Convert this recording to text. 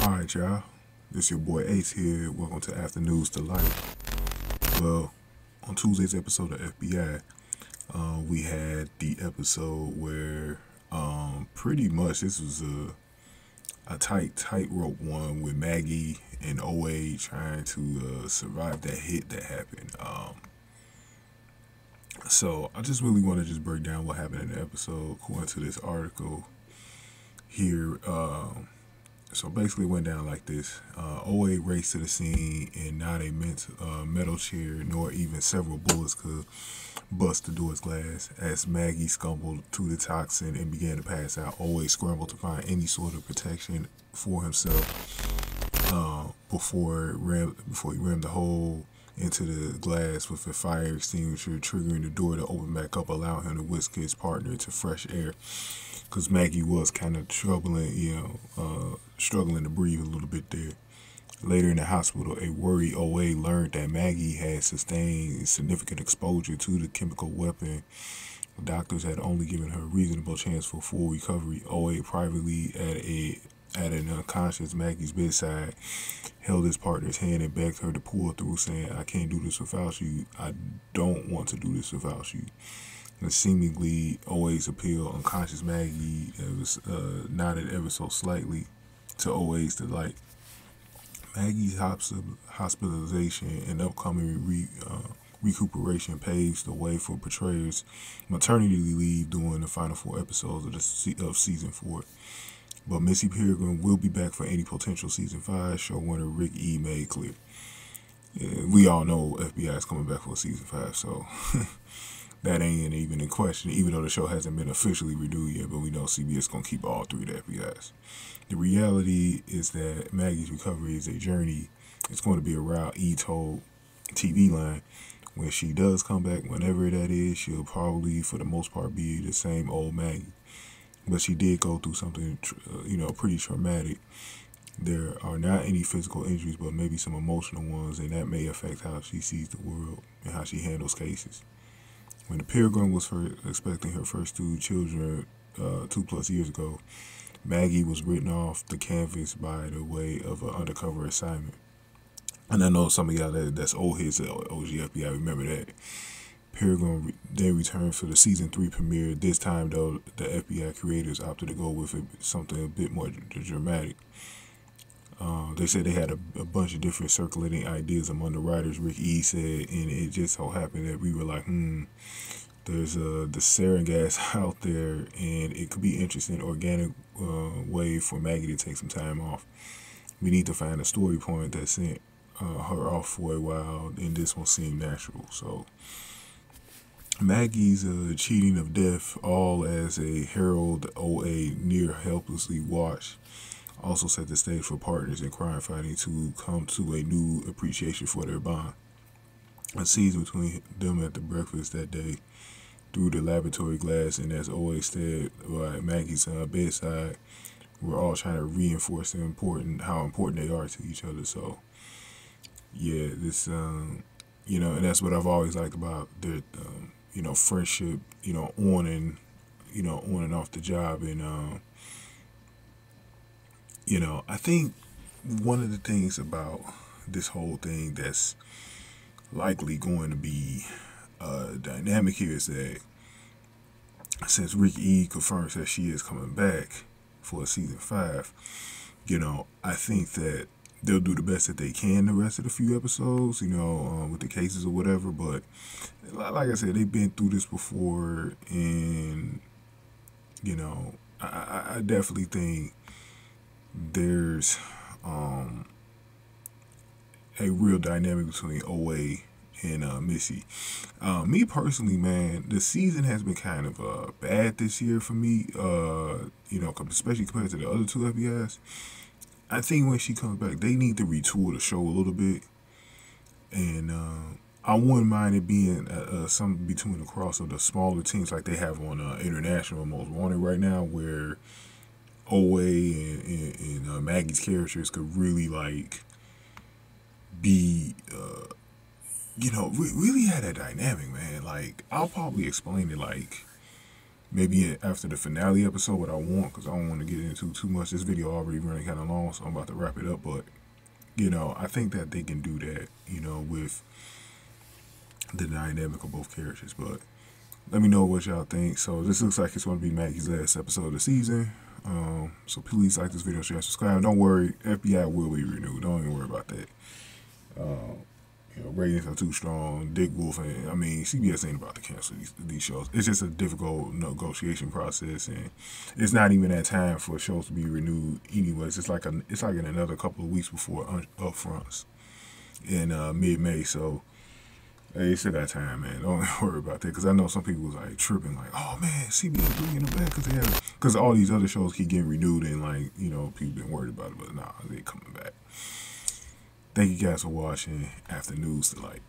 Alright, y'all. This your boy Ace here. Welcome to Afternoons to Life. Well, on Tuesday's episode of FBI, we had the episode where pretty much this was a tightrope one with Maggie and OA trying to survive that hit that happened. So I just really want to just break down what happened in the episode according to this article here. So basically it went down like this. OA raced to the scene and not a metal chair nor even several bullets could bust the door's glass. As Maggie scumbled to the toxin and began to pass out, OA scrambled to find any sort of protection for himself before he rammed the hole into the glass with a fire extinguisher, triggering the door to open back up, allowing him to whisk his partner to fresh air. Because Maggie was kind of struggling to breathe a little bit there. Later in the hospital, a worried OA learned that Maggie had sustained significant exposure to the chemical weapon. Doctors had only given her a reasonable chance for full recovery. OA privately at an unconscious Maggie's bedside held his partner's hand and begged her to pull through, saying, "I can't do this without you. I don't want to do this without you." And seemingly OA's appeal, unconscious Maggie was nodded ever so slightly to OA's delight. Maggie's hospitalization and upcoming recuperation paves the way for portrayers' maternity leave during the final 4 episodes of season 4. But Missy Peregrym will be back for any potential season 5, showrunner Rick E. made clear. We all know FBI is coming back for season 5, so that ain't even in question, even though the show hasn't been officially renewed yet, but we know CBS going to keep all 3 of the FBIs. The reality is that Maggie's recovery is a journey. It's going to be a route E told TV line. When she does come back, whenever that is, she'll probably, for the most part, be the same old Maggie. But she did go through something, pretty traumatic. There are not any physical injuries, but maybe some emotional ones, and that may affect how she sees the world and how she handles cases. When the Peregrym was expecting her first 2 children 2+ years ago, Maggie was written off the canvas by the way of an undercover assignment. And I know some of y'all that's old heads at OG FBI remember that. Peregrym then returned for the season 3 premiere. This time, though, the FBI creators opted to go with something a bit more dramatic. They said they had a bunch of different circulating ideas among the writers, Rick E. said, and it just so happened that we were like, there's the sarin gas out there, and it could be interesting, organic way for Maggie to take some time off. We need to find a story point that sent her off for a while, and this one seemed natural. So Maggie's cheating of death, all as a herald OA near helplessly watched, also set the stage for partners in crime fighting to come to a new appreciation for their bond. A scene between them at the breakfast that day through the laboratory glass, and as OA stayed by Maggie's bedside, we're all trying to reinforce how important they are to each other. So yeah, this and that's what I've always liked about their friendship, on and off the job. And I think one of the things about this whole thing that's likely going to be dynamic here is that since Rick E confirms that she is coming back for season 5, I think that they'll do the best that they can the rest of the few episodes, with the cases or whatever. But like I said, they've been through this before, and I definitely think there's a real dynamic between OA and Missy. Me personally, man, the season has been kind of bad this year for me, especially compared to the other 2 FBIs. I think when she comes back, they need to retool the show a little bit, and I wouldn't mind it being something between the cross of the smaller teams like they have on International Most Wanted right now, where OA and Maggie's characters could really be really had that dynamic, man. Like, I'll probably explain it like maybe after the finale episode, what I want, because I don't want to get into too much. This video already running kind of long, so I'm about to wrap it up. But I think that they can do that, with the dynamic of both characters. But let me know what y'all think. So this looks like it's going to be Maggie's last episode of the season. So please like this video, share, and subscribe. Don't worry, FBI will be renewed. Don't even worry about that. Ratings are too strong. Dick Wolf, and CBS ain't about to cancel these shows. It's just a difficult negotiation process, and it's not even that time for shows to be renewed. Anyways, it's like in another couple of weeks before upfronts in mid-May. So they still got time, man. Don't worry about that, because I know some people was like tripping, like, oh man, CBS bringing them back because all these other shows keep getting renewed, and people been worried about it, but nah, they coming back. Thank you guys for watching After News Delight.